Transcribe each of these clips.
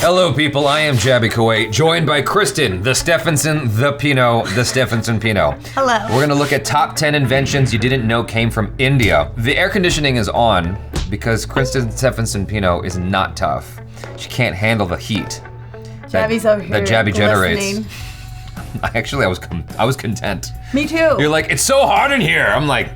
Hello, people. I am Jaby Koay, joined by Kristen, the StephensonPino. Hello. We're gonna look at top 10 inventions you didn't know came from India. The air conditioning is on because Kristen StephensonPino is not tough. She can't handle the heat. Jaby's over here that Jaby generates. glistening. Actually, I was content. Me too. You're like, it's so hot in here. I'm like,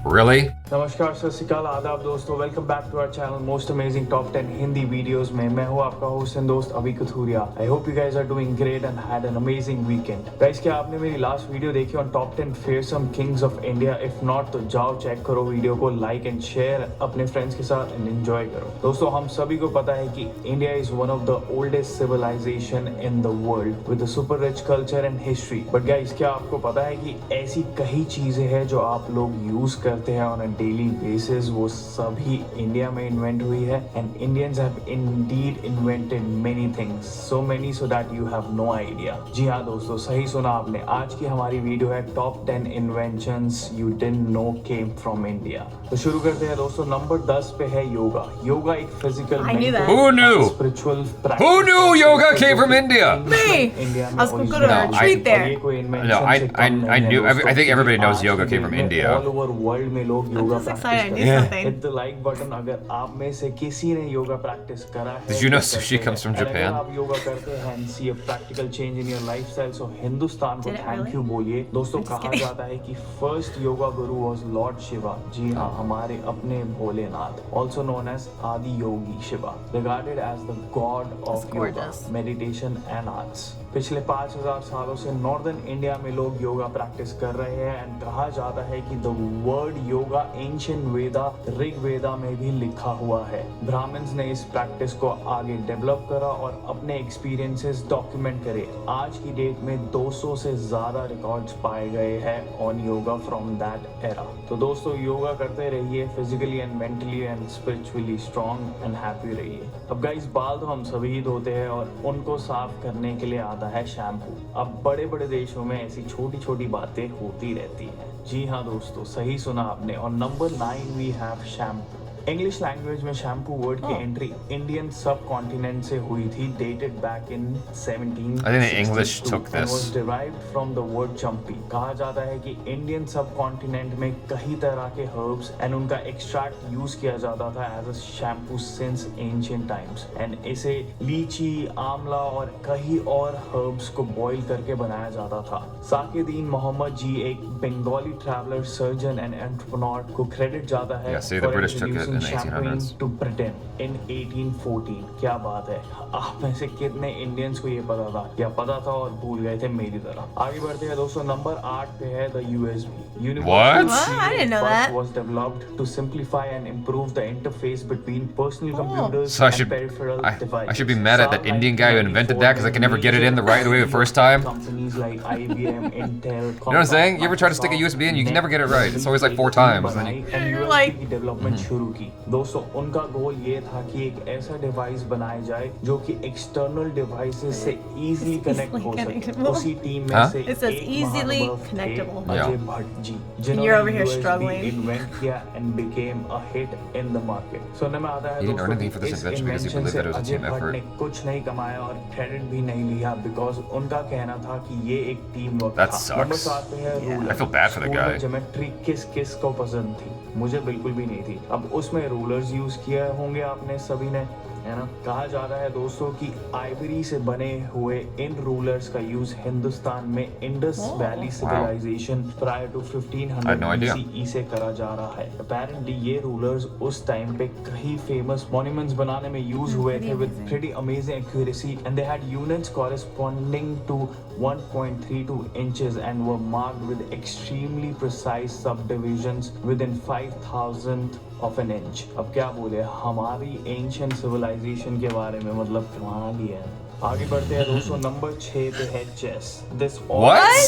really? नमस्कार सत श्री अकाल आदाब दोस्तों welcome back to our channel most amazing top 10 Hindi videos में मैं हूं आपका host and दोस्त Abhi Kathuria I hope you guys are doing great and had an amazing weekend guys क्या आपने मेरी लास्ट वीडियो देखी on top 10 fearsome kings of India if not तो जाओ चेक करो वीडियो को लाइक एंड शेयर अपने फ्रेंड्स के साथ एंड एंजॉय करो दोस्तों हम सभी को पता है कि India is one of the oldest civilization in the world with a super rich culture and history but guys क्या आपको पता है कि ऐसी कई चीजें हैं जो आप लोग यूज करते हैं ऑन अ डेली बेसिस वो सभी इंडिया में इन्वेंट हुई है and Indians have indeed invented many things so many so that you have no idea जी हाँ दोस्तों सही सुना आपने आज की हमारी वीडियो है top 10 inventions you didn't know came from India तो शुरू करते हैं दोस्तों नंबर 10 पे है योगा योगा एक physical Who knew? Spiritual Who knew yoga came from India? Me. India I was going to go to a retreat there. No, I knew. I think everybody knows yoga came from India. All over world में लोग yoga I'm just excited. I practice knew something. Hit the like button अगर आप में से किसी ने yoga practice करा है Did you know तो करते sushi comes हैं। from And अगर Japan? आप योगा करते हैं and see a practical change in your lifestyle so Hindustan को Did it thank really? You बोलिए दोस्तों I'm just कहा kidding. जाता है कि first yoga Guru was Lord Shiva ji हाँ हमारे अपने Bholenath also known as Adi Yogi Shiva regarded as the god of yoga gorgeous. Meditation and arts पिछले 5000 सालों से नॉर्दर्न इंडिया में लोग योगा प्रैक्टिस कर रहे हैं एंड कहा जाता है कि द वर्ड योगा एंशिएंट वेदा ऋग वेदा में भी लिखा हुआ है ब्राह्मण्स ने इस प्रैक्टिस को आगे डेवलप करा और अपने एक्सपीरियंसेस डॉक्यूमेंट करे आज की डेट में 200 से ज्यादा रिकॉर्ड्स पाए गए हैं on yoga from that era तो दोस्तों योगा करते रहिए physically and mentally and spiritually strong and happy रहिए अब गाइस बाल तो हम सभी धोते हैं और उनको साफ करने के लिए आता है शैम्पू अब बड़े बड़े देशों में ऐसी छोटी छोटी बातें होती रहती हैं जी हाँ दोस्तों सही सुना आपने और number 9 we have shampoo English language में शैम्पू वर्ड की एंट्री इंडियन सब कॉन्टिनेंट से हुई थी dated back in 17 I think the English took this. was derived from the word champy कहा जाता है कि इंडियन सब कॉन्टिनेंट में कई तरह के हर्ब्स एंड उनका एक्सट्रैक्ट यूज किया जाता था as a shampoo since ancient times and इसे लीची आंवला और कई और हर्ब्स को बॉईल करके बनाया जाता था साकेदीन मोहम्मद जी एक Bengali traveller surgeon and entrepreneur को क्रेडिट जाता है Yeah, see, the British took it in the 1800s. to Britain in 1814 क्या बात है आप में से कितने इंडियंस को ये पता था या पता था और भूल गए थे मेरी तरह आगे बढ़ते हैं दोस्तों नंबर 8 पे है the USB What? I didn't know that. was developed to simplify and improve the interface between personal computers So I and should- peripheral devices I should be mad at that Indian guy who invented that because I can never get it in the right way the first time. companies like IBM Intel You know what I'm saying? You ever try to stick a USB in? You can never get it right. It's always like 4 times. Then you- and You're USB like- की development शुरू की दोस्तों उनका गोल ये था कि एक ऐसा डिवाइस बनाया जाए जो कि एक्सटर्नल डिवाइसेस से इजीली कनेक्ट हो सके connectable. उसी टीम में Huh? से It says एक easily महानुभाव थे connectable. Ajay Yeah. Bhatt ji you're over here जिन्होंने struggling. USB इन्वेंट किया and became a hit in the market सुनने में आता है He didn't earn दोस्तों anything for this इस invention because he invention believed that it was a से team अजय भट्ट effort. ने कुछ नहीं कमाया और क्रेडिट भी नहीं लिया बिकॉज उनका कहना था कि ये एक टीम वर्क That था नंबर sucks. 7 पे है ruler I feel bad for the guy. Geometry किस किस को पसंद थी मुझे बिल्कुल भी नहीं थी अब उसमें रूलर्स यूज किए होंगे आपने सभी ने है ना कहा जा रहा है दोस्तों कि आइवरी से बने हुए इन रूलर्स का यूज हिंदुस्तान में Indus valley civilization prior to 1500 no idea. BCE से करा जा रहा है अपेरेंटली ये रूलर्स उस टाइम पे कई फेमस मॉन्यूमेंट्स बनाने में यूज हुए थे with pretty amazing accuracy and they had units corresponding to 1.32 inches and were marked with extremely precise subdivisions within 5,000 of an inch. अब क्या बोले हमारी ancient civilization के बारे में मतलब कमाल ही है आगे बढ़ते हैं दोस्तों, नंबर 6 पे है chess. This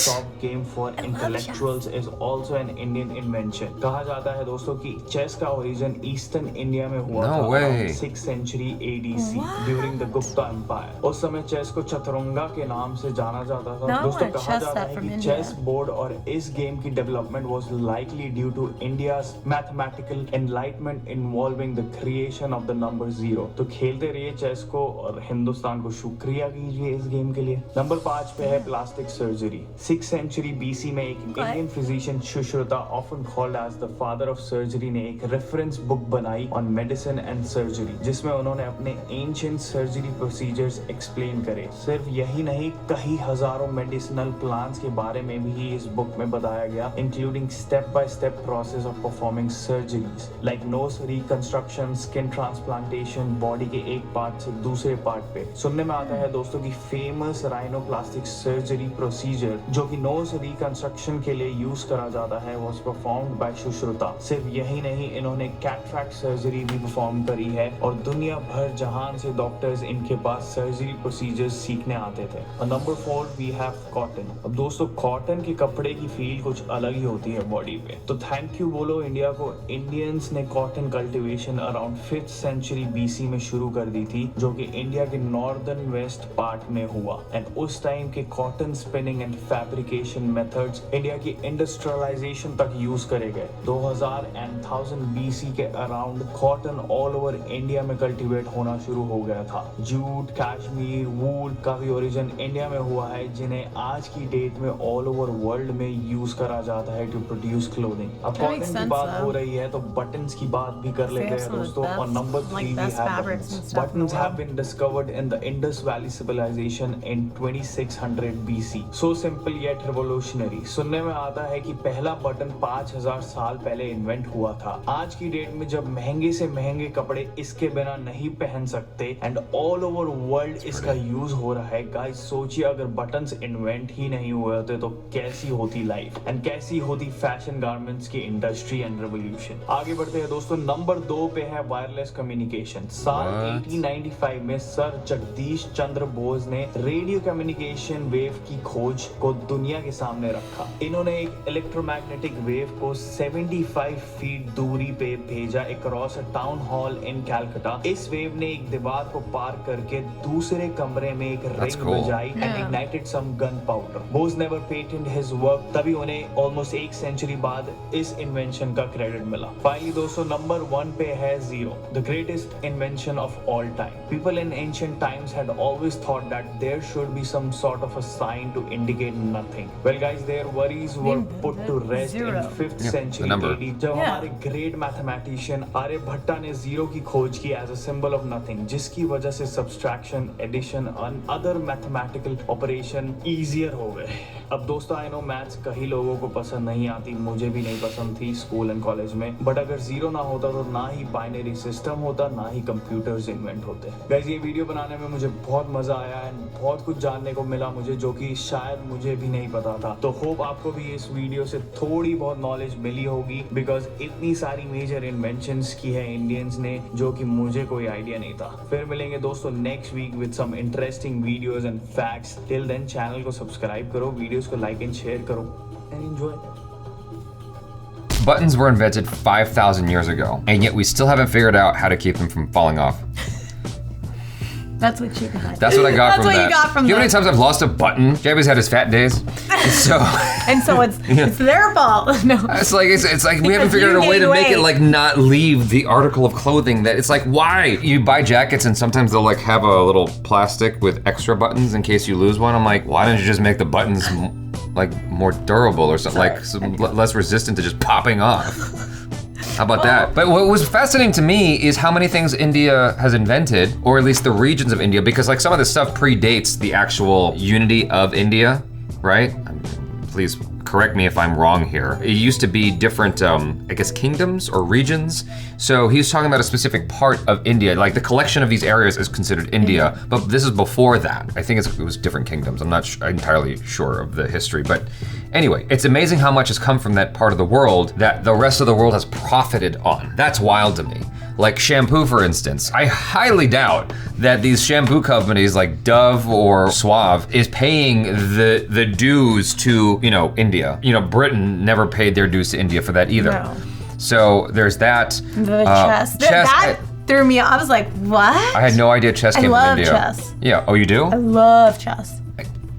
top game for intellectuals is also an Indian invention. कहा जाता है दोस्तों कि चेस का ओरिजिन ईस्टर्न इंडिया में हुआ था around 6th century ADC during the Gupta Empire. उस समय चेस को चतुरंगा के नाम से जाना जाता था। दोस्तों कहा जाता है कि चेस बोर्ड और इस गेम की development was likely due to India's mathematical enlightenment involving the creation of the number 0. तो खेलते रहिए चेस को और हिंदुस्तान को शुक्रिया कीजिए इस गेम के लिए। नंबर 5 पे है plastic surgery. 6th century BC में एक Indian physician Sushruta often called as the father of surgery ने एक रेफरेंस बुक बनाई ऑन मेडिसिन एंड सर्जरी, जिसमें उन्होंने अपने एंशिएंट सर्जरी प्रोसीजर्स एक्सप्लेन करे। सिर्फ यही नहीं, कई हजारों मेडिसिनल प्लांट्स के बारे में भी इस बुक में बताया गया, including step by step process of performing surgeries like nose reconstruction, skin transplantation, body के एक पार्ट से दूसरे पार्ट पे। सुनने में आता है दोस्तों की फेमस राइनोप्लास्टिक सर्जरी प्रोसीजर जो कि नोज रिकंस्ट्रक्शन के लिए यूज करा जाता है वाज परफॉर्म्ड बाय सुश्रुता। सिर्फ यही नहीं, इन्होंने कैटरैक्ट सर्जरी भी परफॉर्म करी है और दुनिया भर जहान से डॉक्टर्स इनके पास सर्जरी प्रोसीजर्स सीखने आते थे। और नंबर 4 वी हैव कॉटन। अब दोस्तों कॉटन के कपड़े की फील कुछ अलग ही होती है बॉडी पे, तो थैंक यू बोलो इंडिया को। इंडियंस ने cotton cultivation around 5th century BC में शुरू कर दी थी, जो कि इंडिया के नॉर्दर्न वेस्ट पार्ट में हुआ। एंड उस टाइम के cotton spinning and fabrication methods India की इंडस्ट्रियलाइजेशन तक यूज करे गए। 2000 and 1000 BC के around cotton all over India में कल्टीवेट होना शुरू हो गया था। जूट, कैश्मीर, वूल का भी ओरिजिन इंडिया में हुआ है, जिन्हें आज की डेट में ऑल ओवर वर्ल्ड में यूज करा जाता है टू प्रोड्यूस क्लोथिंग। अब कॉटन की बात हो रही है तो बटन्स की बात भी कर लेते हैं दोस्तों। और number 3 we have buttons. Buttons have been discovered in the Indus valley civilization in 2600 BC। So simple yet revolutionary. सुनने में आता है कि पहला बटन 5000 साल पहले इन्वेंट हुआ था। आज की डेट में जब महंगे से महंगे कपड़े इसके बिना नहीं पहन सकते एंड ऑल ओवर वर्ल्ड इसका यूज हो रहा है, गाइस सोचिए अगर बटन्स इन्वेंट ही नहीं हुए होते तो कैसी होती लाइफ एंड कैसी होती फैशन गारमेंट्स की इंडस्ट्री एंड रिवोल्यूशन। आगे बढ़ते हैं दोस्तों, नंबर 2 पे है वायरलेस कम्युनिकेशन। साल 1895 में सर जगदीश चंद्र बोस ने रेडियो कम्युनिकेशन वेव की खोज को दुनिया के सामने रखा। इन्होंने एक इलेक्ट्रोमैग्नेटिक वेव को 75 फीट दूरी पे भेजा अक्रॉस अ टाउन हॉल इन कैलकाटा। इस वेव ने एक दीवार को पार करके दूसरे कमरे में एक रिंग बजाई and ignited some gunpowder. Bose never patent his work, तभी उन्हें ऑलमोस्ट 1 सेंचुरी बाद इस इन्वेंशन का क्रेडिट मिला। फाइनली दोस्तों नंबर 1 पे है zero, the greatest invention of all time. People in ancient times had always thought that there should be some sort of a sign to indicate nothing. Well guys, their worries were put to rest in 5th century AD जब हमारे great mathematician Aryabhatta ने zero की खोज की as a symbol of nothing, जिसकी वजह से subtraction, addition and other mathematical operation easier हो गए। अब दोस्तों आई नो मैथ्स कई लोगों को पसंद नहीं आती, मुझे भी नहीं पसंद थी स्कूल एंड कॉलेज में, बट अगर जीरो ना होता तो ना ही बाइनरी सिस्टम होता, ना ही कंप्यूटर्स इन्वेंट होते। गाइस ये वीडियो बनाने में मुझे बहुत मजा आया एंड बहुत कुछ जानने को मिला मुझे, जो कि शायद मुझे भी नहीं पता था। तो होप आपको भी इस वीडियो से थोड़ी बहुत नॉलेज मिली होगी, बिकॉज इतनी सारी मेजर इन्वेंशंस की है इंडियंस ने जो कि मुझे कोई आइडिया नहीं था। फिर मिलेंगे दोस्तों next week with some interesting videos and facts. Till then channel को सब्सक्राइब करो, वीडियोस को लाइक एंड शेयर करो and enjoy. Buttons were invented 5,000 years ago, and yet we still haven't figured out how to keep them from falling off. That's what you got. That's what I got That's from what that. you got from you know how many that. times I've lost a button? Jaby's had his fat days. So And so it's their fault. No. it's like we haven't figured you out a way to gained make it weight. like not leave the article of clothing that it's like, why? You buy jackets and sometimes they'll like have a little plastic with extra buttons in case you lose one. I'm like, why don't you just make the buttons like more durable or something, like some less resistant to just popping off? How about that? But what was fascinating to me is how many things India has invented, or at least the regions of India, because like some of this stuff predates the actual unity of India, right? Please correct me if I'm wrong here. It used to be different, I guess, kingdoms or regions. So he's talking about a specific part of India, like the collection of these areas is considered India, but this is before that. I think it was different kingdoms. I'm not entirely sure of the history, but anyway, it's amazing how much has come from that part of the world that the rest of the world has profited on. That's wild to me. Like shampoo, for instance. I highly doubt that these shampoo companies like Dove or Suave is paying the dues to, you know, India. You know, Britain never paid their dues to India for that either. No. So there's that. The chess. That threw me off. I was like, what? I had no idea chess came from India. I love chess. Yeah, oh you do? I love chess.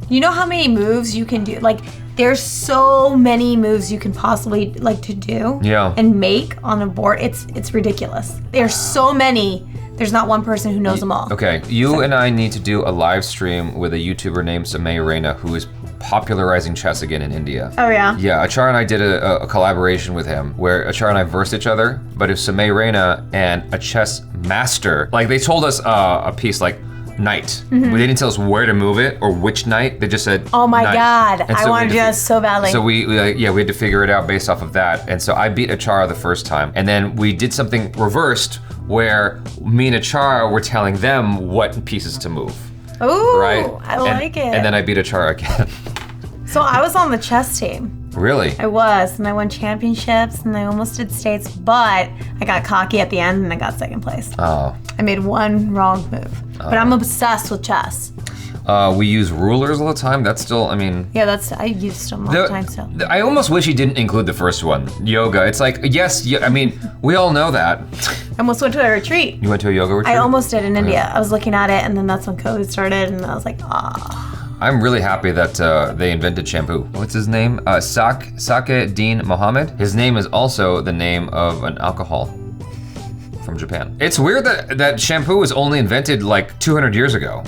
You know how many moves you can do? Like, there's so many moves you can possibly like to do and make on a board. It's ridiculous. There's so many. There's not one person who knows them all. Okay, you and I need to do a live stream with a YouTuber named Samay Raina who is popularizing chess again in India. Oh yeah? Yeah, Achar and I did a collaboration with him where Achar and I versed each other, but it's Samay Raina and a chess master. Like they told us a piece like, knight. They didn't tell us where to move it or which knight. They just said, oh my knight. God, And I so wanted to do that so badly. So we had to figure it out based off of that. And so I beat Achara the first time. And then we did something reversed where me and Achara were telling them what pieces to move. Ooh, Right? I like it. And then I beat Achara again. So I was on the chess team. Really? I was, and I won championships, and I almost did states, but I got cocky at the end, and I got second place. Oh. I made one wrong move. But I'm obsessed with chess. We use rulers all the time. That's still, I mean... Yeah, I used them all the time, so. I almost wish he didn't include the first one, yoga. It's like, yes, I mean, we all know that. I almost went to a retreat. You went to a yoga retreat? I almost did in India. I was looking at it, and then that's when COVID started, and I was like, ah. I'm really happy that they invented shampoo. What's his name? Sake Dean Mohammed. His name is also the name of an alcohol from Japan. It's weird that shampoo was only invented like 200 years ago.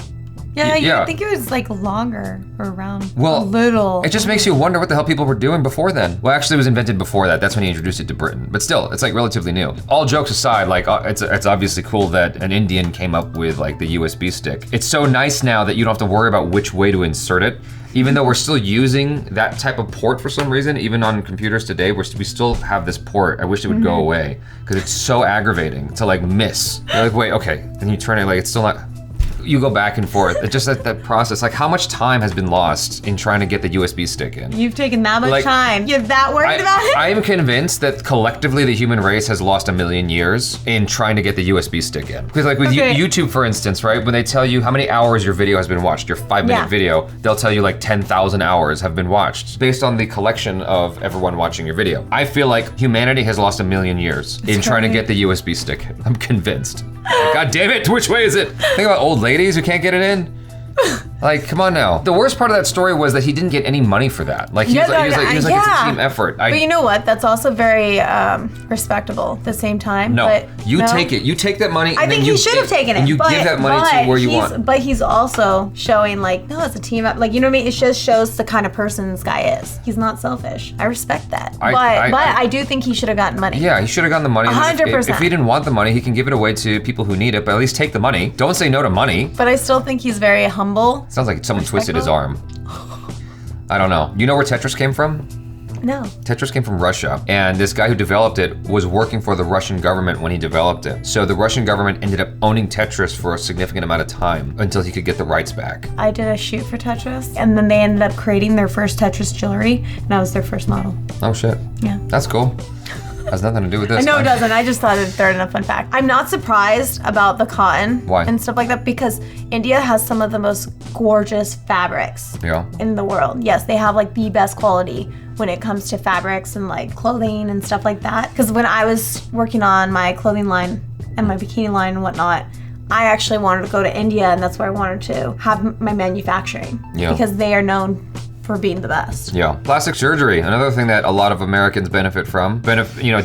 Yeah, you think it was like longer or around a little. It just makes you wonder what the hell people were doing before then. Well, actually it was invented before that. That's when he introduced it to Britain. But still, it's like relatively new. All jokes aside, like it's obviously cool that an Indian came up with like the USB stick. It's so nice now that you don't have to worry about which way to insert it. Even though we're still using that type of port for some reason, even on computers today, we still have this port. I wish it would go away because it's so aggravating to like miss. You're like, wait, okay. Then you turn it, like it's still not. You go back and forth. It's just that process. Like how much time has been lost in trying to get the USB stick in? You've taken that much time. You're that worried about it? I am convinced that collectively the human race has lost 1,000,000 years in trying to get the USB stick in. Because like with YouTube, for instance, right? When they tell you how many hours your video has been watched, your 5-minute video, they'll tell you like 10,000 hours have been watched based on the collection of everyone watching your video. I feel like humanity has lost 1,000,000 years in trying to get the USB stick in. I'm convinced. God damn it, which way is it? Think about old ladies who can't get it in. Like, come on now. The worst part of that story was that he didn't get any money for that. Like, he was like, it's a team effort. But you know what? That's also very respectable at the same time. No, but take it. You take that money. I think he should have taken it. And you give that money to where you want. But he's also showing like, no, it's a team effort. Like, you know what I mean? It just shows the kind of person this guy is. He's not selfish. I respect that. But I do think he should have gotten money. Yeah, he should have gotten the money. 100%. If he didn't want the money, he can give it away to people who need it, but at least take the money. Don't say no to money. But I still think he's very humble. Sounds like someone twisted his arm. I don't know. You know where Tetris came from? No. Tetris came from Russia, and this guy who developed it was working for the Russian government when he developed it. So the Russian government ended up owning Tetris for a significant amount of time until he could get the rights back. I did a shoot for Tetris, and then they ended up creating their first Tetris jewelry, and I was their first model. Oh shit. Yeah. That's cool. Has nothing to do with this. I know it doesn't. I just thought I'd throw in a fun fact. I'm not surprised about the cotton and stuff like that because India has some of the most gorgeous fabrics in the world. Yes, they have like the best quality when it comes to fabrics and like clothing and stuff like that. Because when I was working on my clothing line and my bikini line and whatnot, I actually wanted to go to India, and that's where I wanted to have my manufacturing because they are known for being the best. Yeah. Plastic surgery, another thing that a lot of Americans benefit from.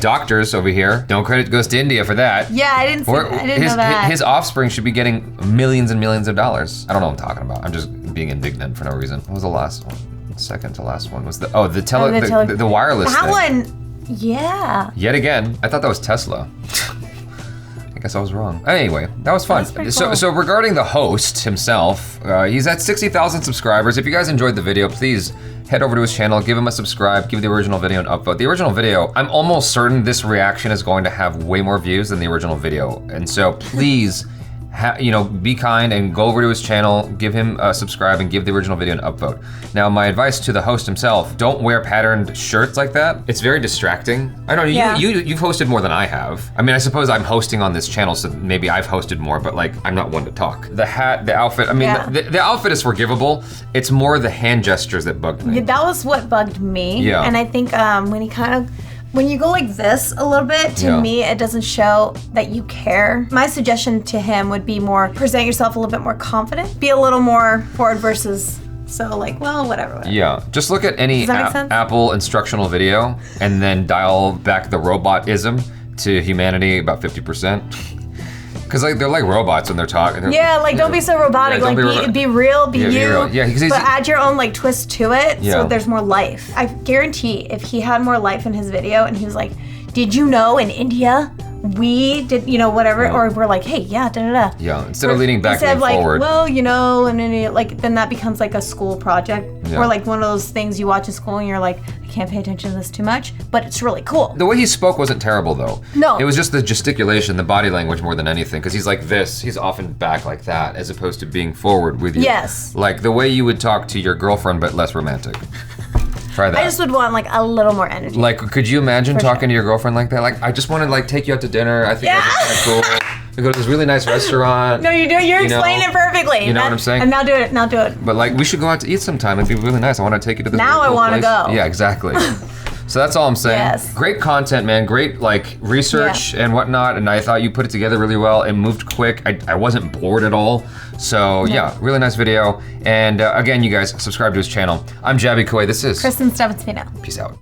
Doctors over here, no credit goes to India for that. Yeah, I didn't know that. His offspring should be getting millions and millions of dollars. I don't know what I'm talking about. I'm just being indignant for no reason. What was the last one? Second to last one was the wireless thing. That one, yeah. Yet again, I thought that was Tesla. I guess I was wrong. Anyway, that was fun. So regarding the host himself, he's at 60,000 subscribers. If you guys enjoyed the video, please head over to his channel, give him a subscribe, give the original video an upvote. The original video, I'm almost certain this reaction is going to have way more views than the original video. And so please be kind and go over to his channel, give him a subscribe and give the original video an upvote. Now, my advice to the host himself, don't wear patterned shirts like that. It's very distracting. I don't know, you've hosted more than I have. I mean, I suppose I'm hosting on this channel, so maybe I've hosted more, but like, I'm not one to talk. The hat, the outfit, I mean, the outfit is forgivable. It's more the hand gestures that bugged me. Yeah, that was what bugged me. Yeah. And I think when you go like this a little bit, to me, it doesn't show that you care. My suggestion to him would be more, present yourself a little bit more confident. Be a little more forward versus, so like, well, whatever. Yeah, just look at any Apple instructional video and then dial back the robotism to humanity about 50%. Cause like they're like robots when they're talking. Don't be so robotic. Be real, be you. Real. Yeah, but add your own like twist to it, so there's more life. I guarantee if he had more life in his video and he was like, "Did you know in India we did whatever," or we're like, "Hey, da da da." Yeah, instead of leaning back and like, forward. Well, and then then that becomes like a school project or like one of those things you watch in school and you're like, I can't pay attention to this too much, but it's really cool. The way he spoke wasn't terrible though. No. It was just the gesticulation, the body language more than anything, because he's like this, he's often back like that, as opposed to being forward with you. Yes. Like the way you would talk to your girlfriend, but less romantic. Try that. I just would want like a little more energy. Like, could you imagine talking to your girlfriend like that? Like, I just want to like take you out to dinner. I think that's kind of cool. We go to this really nice restaurant. No, you do. You're explaining it perfectly. You know what I'm saying? And now do it. But like, we should go out to eat sometime. It'd be really nice. I want to take you to this. Now I want to go. Yeah, exactly. So that's all I'm saying. Yes. Great content, man. Great like research and whatnot. And I thought you put it together really well. It moved quick. I wasn't bored at all. So yeah, really nice video. And again, you guys, subscribe to his channel. I'm Jaby Koay. This is Kristen StephensonPino. Peace out.